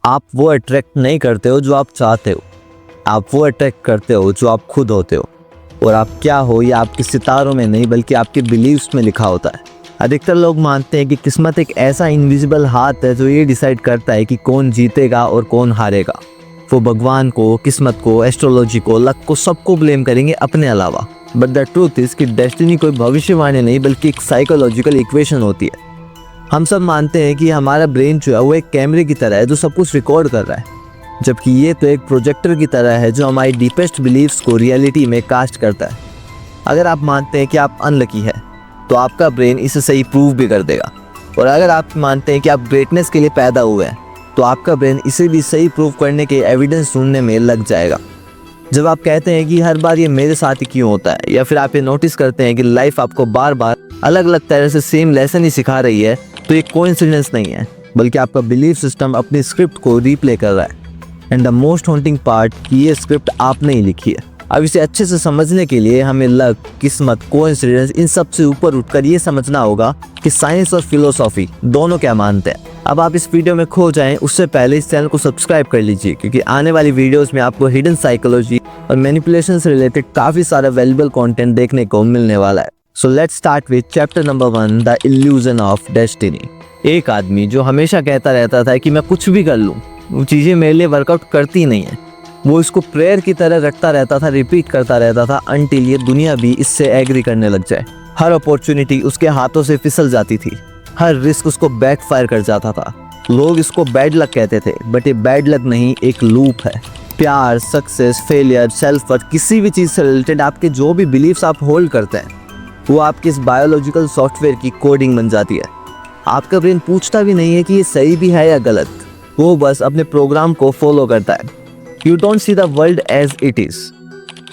आप वो अट्रैक्ट नहीं करते हो जो आप चाहते हो, आप वो अट्रैक्ट करते हो जो आप खुद होते हो। और आप क्या हो ये आपके सितारों में नहीं बल्कि आपके बिलीव्स में लिखा होता है। अधिकतर लोग मानते हैं कि किस्मत एक ऐसा इनविजिबल हाथ है जो ये डिसाइड करता है कि कौन जीतेगा और कौन हारेगा। वो भगवान को, किस्मत को, एस्ट्रोलॉजी को, लक को, सबको ब्लेम करेंगे अपने अलावा। बट द ट्रूथ इज कि डेस्टिनी कोई भविष्यवाणी नहीं बल्कि एक साइकोलॉजिकल इक्वेशन होती है। हम सब मानते हैं कि हमारा ब्रेन जो है वो एक कैमरे की तरह है जो सब कुछ रिकॉर्ड कर रहा है, जबकि ये तो एक प्रोजेक्टर की तरह है जो हमारी डीपेस्ट बिलीव्स को रियलिटी में कास्ट करता है। अगर आप मानते हैं कि आप अनलकी है तो आपका ब्रेन इसे सही प्रूव भी कर देगा, और अगर आप मानते हैं कि आप ग्रेटनेस के लिए पैदा हुए हैं तो आपका ब्रेन इसे भी सही प्रूव करने के एविडेंस ढूंढने में लग जाएगा। जब आप कहते हैं कि हर बार ये मेरे साथ ही क्यों होता है, या फिर आप ये नोटिस करते हैं कि लाइफ आपको बार बार अलग अलग तरह से सेम लेसन ही सिखा रही है, तो ये कोइंसिडेंस नहीं है बल्कि आपका बिलीफ सिस्टम अपनी स्क्रिप्ट को रीप्ले कर रहा है। And the most haunting part कि ये स्क्रिप्ट आपने ही लिखी है। अब इसे अच्छे से समझने के लिए हमें लक, किस्मत, कोइंसिडेंस इन सब से ऊपर उठकर ये समझना होगा कि साइंस और फिलोसॉफी दोनों क्या मानते हैं। अब आप इस वीडियो में खो जाएं उससे पहले इस चैनल को सब्सक्राइब कर लीजिए, क्योंकि आने वाली वीडियोस में आपको हिडन साइकोलॉजी और मैनिपुलेशन से रिलेटेड काफी सारा वैल्यूएबल कंटेंट देखने को मिलने वाला है। So let's start with chapter number 1, the illusion of destiny. एक आदमी जो हमेशा कहता रहता था कि मैं कुछ भी कर लूँ, वो चीज़ें मेरे लिए वर्कआउट करती नहीं है, वो इसको प्रेयर की तरह रखता रहता था, रिपीट करता रहता था अनटिल ये दुनिया भी इससे एग्री करने लग जाए। हर अपॉर्चुनिटी उसके हाथों से फिसल जाती थी, हर रिस्क उसको बैकफायर कर जाता था। लोग इसको बैड लक कहते थे, बट ये बैड लक नहीं, एक लूप है। प्यार, सक्सेस, फेलियर, सेल्फ वर्थ, किसी भी चीज़ से रिलेटेड आपके जो भी बिलीव्स आप होल्ड करते हैं वो आपके इस बायोलॉजिकल सॉफ्टवेयर की कोडिंग बन जाती है। आपका ब्रेन पूछता भी नहीं है कि ये सही भी है या गलत, वो बस अपने प्रोग्राम को फॉलो करता है। You don't see the world as it is,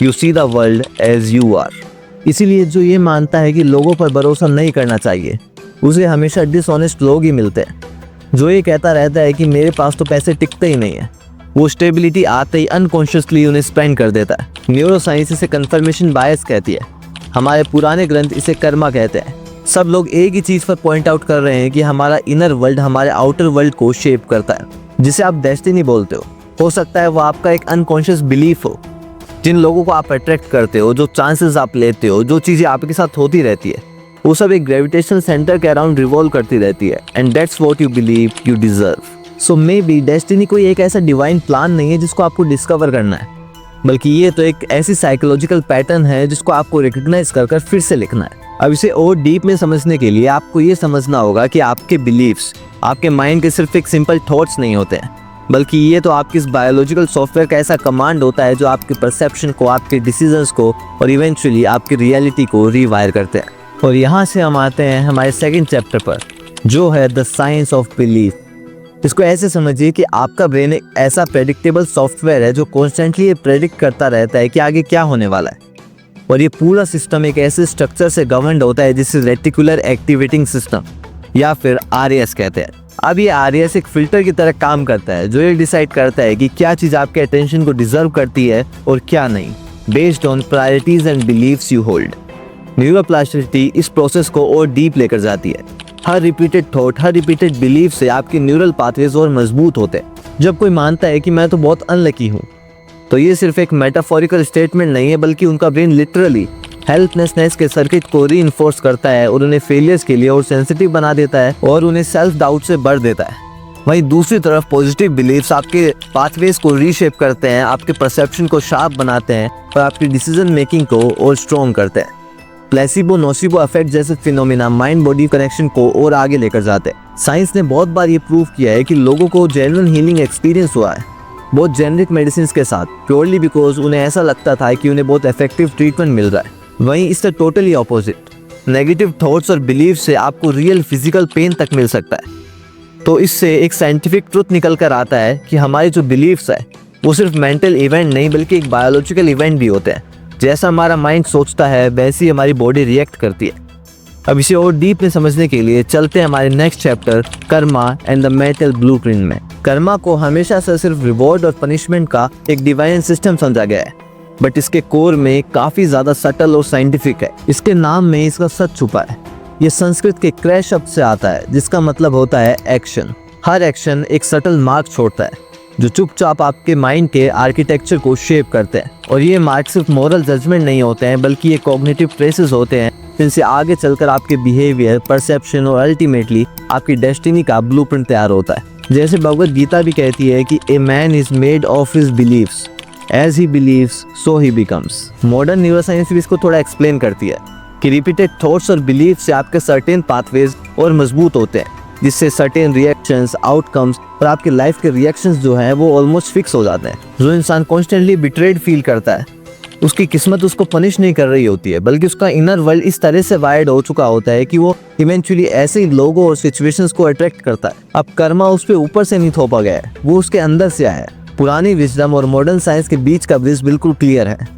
you see the world as you are. इसीलिए जो ये मानता है कि लोगों पर भरोसा नहीं करना चाहिए, उसे हमेशा डिसऑनेस्ट लोग ही मिलते हैं। जो ये कहता रहता है कि मेरे पास तो पैसे टिकते ही नहीं है, वो स्टेबिलिटी आते ही अनकॉन्शियसली उन्हें स्पेंड कर देता है। न्यूरोसाइंस इसे कंफर्मेशन बायस कहती है, हमारे पुराने ग्रंथ इसे कर्मा कहते हैं। सब लोग एक ही चीज़ पर पॉइंट आउट कर रहे हैं कि हमारा इनर वर्ल्ड हमारे आउटर वर्ल्ड को शेप करता है, जिसे आप डेस्टिनी बोलते हो सकता है वो आपका एक अनकॉन्शियस बिलीफ हो। जिन लोगों को आप अट्रैक्ट करते हो, जो चांसेस आप लेते हो, जो चीज़ें आपके साथ होती रहती है, वो सब एक ग्रेविटेशनल सेंटर के अराउंड रिवॉल्व करती रहती है। And that's what you believe you deserve. So may be destiny कोई एक ऐसा डिवाइन प्लान नहीं है जिसको आपको डिस्कवर करना है, बल्कि ये तो एक ऐसी साइकोलॉजिकल पैटर्न है जिसको आपको रिकॉग्नाइज कर फिर से लिखना है। अब इसे और डीप में समझने के लिए आपको ये समझना होगा कि आपके बिलीव्स आपके माइंड के सिर्फ एक सिंपल थॉट्स नहीं होते हैं, बल्कि ये तो आपके इस बायोलॉजिकल सॉफ्टवेयर का ऐसा कमांड होता है जो आपके परसेप्शन को, आपके डिसीजंस को और इवेंचुअली आपकी रियलिटी को रीवायर करते हैं। और यहाँ से हम आते हैं हमारे सेकंड चैप्टर पर, जो है द साइंस ऑफ बिलीफ। इसको ऐसे समझिए कि आपका ब्रेन एक ऐसा प्रेडिक्टेबल सॉफ्टवेयर है जो कॉन्स्टेंटली ये प्रेडिक्ट करता रहता है कि आगे क्या होने वाला है। और ये पूरा सिस्टम एक ऐसे स्ट्रक्चर से गवर्नड होता है जिसे रेटिकुलर एक्टिवेटिंग सिस्टम या फिर RAS कहते हैं। अब ये RAS एक फिल्टर की तरह काम करता है जो ये डिसाइड करता है कि क्या चीज़ आपके अटेंशन को डिजर्व करती है और क्या नहीं, based on priorities and beliefs you hold. Neuroplasticity इस प्रोसेस को और डीप लेकर जाती है। हर रिपीटेड थॉट, हर रिपीटेड बिलीफ से आपके न्यूरल पाथवेज और मजबूत होते हैं। जब कोई मानता है कि मैं तो बहुत अनलकी हूँ, तो ये सिर्फ एक मेटाफोरिकल स्टेटमेंट नहीं है, बल्कि उनका ब्रेन लिटरली हेल्पलेसनेस के सर्किट को रीइंफोर्स करता है और उन्हें फेलियर्स के लिए और सेंसिटिव बना देता है और उन्हें सेल्फ डाउट से भर देता है। वहीं दूसरी तरफ पॉजिटिव बिलीफ्स आपके पाथवेज को रीशेप करते हैं, आपके परसेप्शन को शार्प बनाते हैं और आपकी डिसीजन मेकिंग को और स्ट्रॉन्ग करते हैं। प्लेसिबो नोसिबो इफेक्ट जैसे फिनोमिना माइंड बॉडी कनेक्शन को और आगे लेकर जाते हैं। साइंस ने बहुत बार ये प्रूव किया है कि लोगों को जेन्युइन हीलिंग एक्सपीरियंस हुआ है बहुत जेनरिक मेडिसिन के साथ, प्योरली बिकॉज उन्हें ऐसा लगता था कि उन्हें बहुत इफेक्टिव ट्रीटमेंट मिल रहा है। वहीं इससे टोटली ऑपोजिट, नेगेटिव थॉट्स और बिलीफ से आपको रियल फिजिकल पेन तक मिल सकता है। तो इससे एक साइंटिफिक ट्रुथ निकल कर आता है कि हमारे जो बिलीफ्स है वो सिर्फ मेंटल इवेंट नहीं बल्कि एक बायोलॉजिकल इवेंट भी होते हैं। जैसा हमारा माइंड सोचता है वैसी हमारी बॉडी रिएक्ट करती है। अब इसे और डीप में समझने के लिए चलते हैं हमारे next chapter Karma and the mental blueprint में। कर्मा को हमेशा से सिर्फ रिवॉर्ड और पनिशमेंट का एक डिवाइन सिस्टम समझा गया है, बट इसके कोर में काफी ज्यादा सटल और साइंटिफिक है। इसके नाम में इसका सच छुपा है। ये संस्कृत के क्रय शब्द से आता है जिसका मतलब होता है एक्शन। हर एक्शन एक सटल मार्क छोड़ता है जो चुपचाप आपके माइंड के आर्किटेक्चर को शेप करते हैं। और ये मार्क सिर्फ मोरल जजमेंट नहीं होते हैं, बल्कि ये कॉग्निटिव ट्रेसेस होते हैं जिनसे आगे चलकर आपके बिहेवियर, परसेप्शन और अल्टीमेटली आपकी डेस्टिनी का ब्लूप्रिंट तैयार होता है। जैसे भगवद गीता भी कहती है कि a man is made of his beliefs, as he believes so he becomes. Modern neuroscience भी इसको थोड़ा एक्सप्लेन करती है कि रिपीटेड थॉट्स और बिलीफ से आपके सर्टेन पाथवेज और मजबूत होते हैं, जिससे सर्टेन रिएक्शंस, आउटकम्स और आपके लाइफ के रिएक्शंस जो हैं वो ऑलमोस्ट फिक्स हो जाते हैं। जो इंसान कॉन्स्टेंटली बिट्रेड फील करता है, उसकी किस्मत उसको पनिश नहीं कर रही होती है, बल्कि उसका इनर वर्ल्ड इस तरह से वायर्ड हो चुका होता है कि वो इवेंचुअली ऐसे ही लोगों और सिचुएशंस को अट्रैक्ट करता है। अब कर्मा उस पर ऊपर से नहीं थोपा गया है, वो उसके अंदर से आया है। पुरानी विजडम और मॉडर्न साइंस के बीच का ब्रिज बिल्कुल क्लियर है।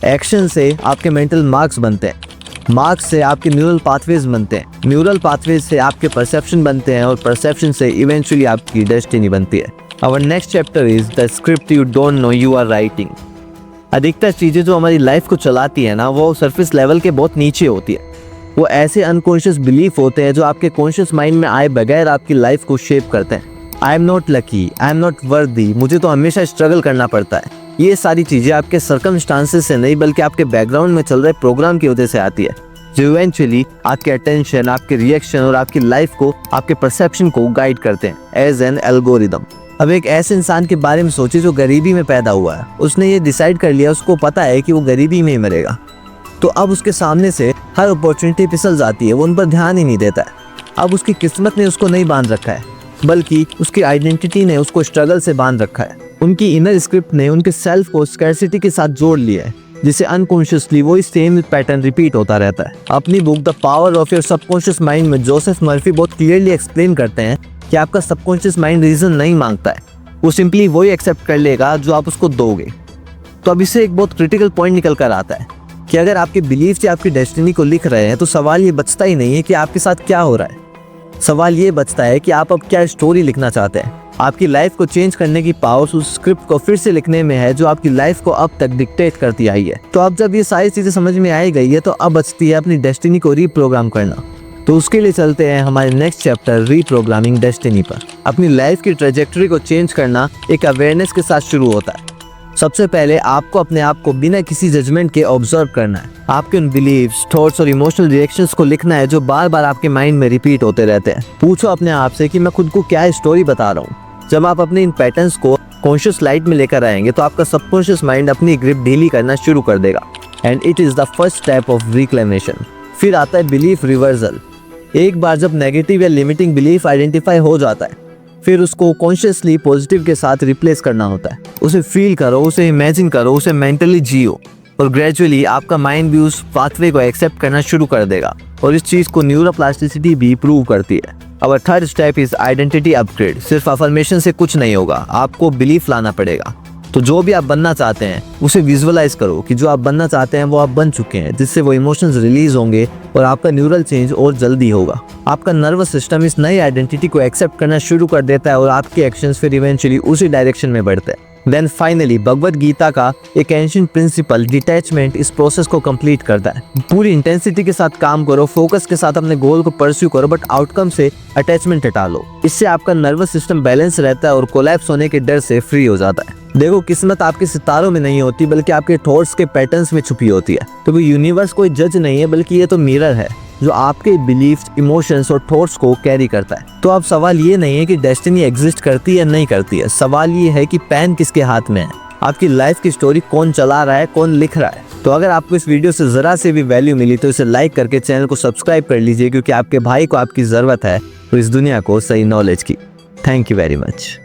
एक्शन से आपके मेंटल मार्क्स बनते हैं, मार्क्स से आपके न्यूरल पाथवेज बनते हैं, न्यूरल पाथवेज से आपके परसेप्शन बनते हैं और परसेप्शन से इवेंचुअली आपकी डेस्टिनी बनती है। Our next chapter is the script you don't know you are writing. अधिकतर चीज़ें जो हमारी लाइफ को चलाती है ना, वो सरफेस लेवल के बहुत नीचे होती है। वो ऐसे अनकॉन्शियस बिलीफ होते हैं जो आपके कॉन्शियस माइंड में आए बगैर आपकी लाइफ को शेप करते हैं। I am not lucky, I am not worthy, मुझे तो हमेशा स्ट्रगल करना पड़ता है। ये सारी चीज़ें आपके सर्कमस्टांसेस से नहीं, बल्कि आपके बैकग्राउंड में चल रहे प्रोग्राम की वजह से आती है, जो इवेंचुअली आपके अटेंशन, आपके रिएक्शन और आपकी लाइफ को, आपके परसेप्शन को गाइड करते हैं एज एन एल्गोरिदम। अब एक ऐसे इंसान के बारे में सोचिए जो गरीबी में पैदा हुआ है। उसने ये डिसाइड कर लिया, उसको पता है कि वो गरीबी में ही मरेगा, तो अब उसके सामने से हर अपॉर्चुनिटी फिसल जाती है, वो उन पर ध्यान ही नहीं देता है। अब उसकी किस्मत ने उसको नहीं बांध रखा है, बल्कि उसकी आइडेंटिटी ने उसको स्ट्रगल से बांध रखा है। उनकी इनर स्क्रिप्ट ने उनके सेल्फ को स्कैर्सिटी के साथ जोड़ लिया है, जिससे अनकॉन्शियसली वही सेम पैटर्न रिपीट होता रहता है। अपनी book the power of your subconscious mind में जोसेफ मर्फी बहुत क्लियरली एक्सप्लेन करते हैं कि आपका सबकॉन्शियस माइंड रीजन नहीं मांगता है, वो सिंपली वही एक्सेप्ट कर लेगा जो आप उसको दोगे। तो अब इससे एक बहुत क्रिटिकल पॉइंट निकल कर आता है कि अगर आपके बिलीफ से आपकी डेस्टिनी को लिख रहे हैं, तो सवाल ये बचता ही नहीं है कि आपके साथ क्या हो रहा है। सवाल ये बचता है कि आप अब क्या स्टोरी लिखना चाहते हैं। आपकी लाइफ को चेंज करने की पावर उस स्क्रिप्ट को फिर से लिखने में है जो आपकी लाइफ को अब तक डिक्टेट करती आई है। तो अब जब ये सारी चीजें समझ में आई गई है, तो अब बचती है अपनी डेस्टिनी को रीप्रोग्राम करना। तो उसके लिए चलते हैं हमारे नेक्स्ट चैप्टर रीप्रोग्रामिंग डेस्टिनी पर। अपनी लाइफ की ट्रेजेक्टरी को चेंज करना एक अवेयरनेस के साथ शुरू होता है। सबसे पहले आपको अपने आप को बिना किसी जजमेंट के ऑब्जर्व करना है। आपके उन बिलीव्स, थॉट्स और इमोशनल रिएक्शंस को लिखना है जो बार बार आपके माइंड में रिपीट होते रहते हैं। पूछो अपने आप से कि मैं खुद को क्या स्टोरी बता रहा हूँ। जब आप अपने इन पैटर्न्स को कॉन्शियस लाइट में लेकर आएंगे, तो आपका सबकॉन्शियस माइंड अपनी ग्रिप ढीली करना शुरू कर देगा, and it is the first step of reclamation. फिर आता है बिलीफ रिवर्सल। एक बार जब नेगेटिव या लिमिटिंग बिलीफ आइडेंटिफाई हो जाता है, फिर उसको कॉन्शियसली पॉजिटिव के साथ रिप्लेस करना होता है। उसे फील करो, उसे इमेजिन करो, उसे मेंटली जियो, और ग्रेजुअली आपका माइंड भी उस पाथवे को एक्सेप्ट करना शुरू कर देगा। और इस चीज़ को न्यूरोप्लास्टिसिटी भी प्रूव करती है। अब third step is identity upgrade. सिर्फ अफर्मेशन से कुछ नहीं होगा, आपको बिलीफ लाना पड़ेगा। तो जो भी आप बनना चाहते हैं उसे विजुअलाइज करो कि जो आप बनना चाहते हैं वो आप बन चुके हैं, जिससे वो इमोशंस रिलीज होंगे और आपका न्यूरल चेंज और जल्दी होगा। आपका नर्वस सिस्टम इस नई आइडेंटिटी को एक्सेप्ट करना शुरू कर देता है और आपके एक्शंस फिर इवेंचुअली उसी डायरेक्शन में बढ़ते हैं। देन फाइनली भगवद गीता का एक एंशिएंट प्रिंसिपल डिटैचमेंट इस प्रोसेस को कंप्लीट करता है। पूरी इंटेंसिटी के साथ काम करो, फोकस के साथ अपने गोल को परस्यू करो, बट आउटकम से अटैचमेंट हटा लो। इससे आपका नर्वस सिस्टम बैलेंस रहता है और कोलैप्स होने के डर से फ्री हो जाता है। देखो, किस्मत आपके सितारों में नहीं होती, बल्कि आपके थॉट्स के पैटर्न्स में छुपी होती है। तो यूनिवर्स कोई जज नहीं है, बल्कि ये तो मिरर है जो आपके बिलीफ्स, इमोशंस और थॉट्स को कैरी करता है। तो अब सवाल ये नहीं है कि डेस्टिनी एग्जिस्ट करती है या नहीं करती है, सवाल ये है कि पेन किसके हाथ में है। आपकी लाइफ की स्टोरी कौन चला रहा है, कौन लिख रहा है। तो अगर आपको इस वीडियो से जरा से भी वैल्यू मिली तो इसे लाइक करके चैनल को सब्सक्राइब कर लीजिए, क्योंकि आपके भाई को आपकी जरूरत है और इस दुनिया को सही नॉलेज की। Thank you very much.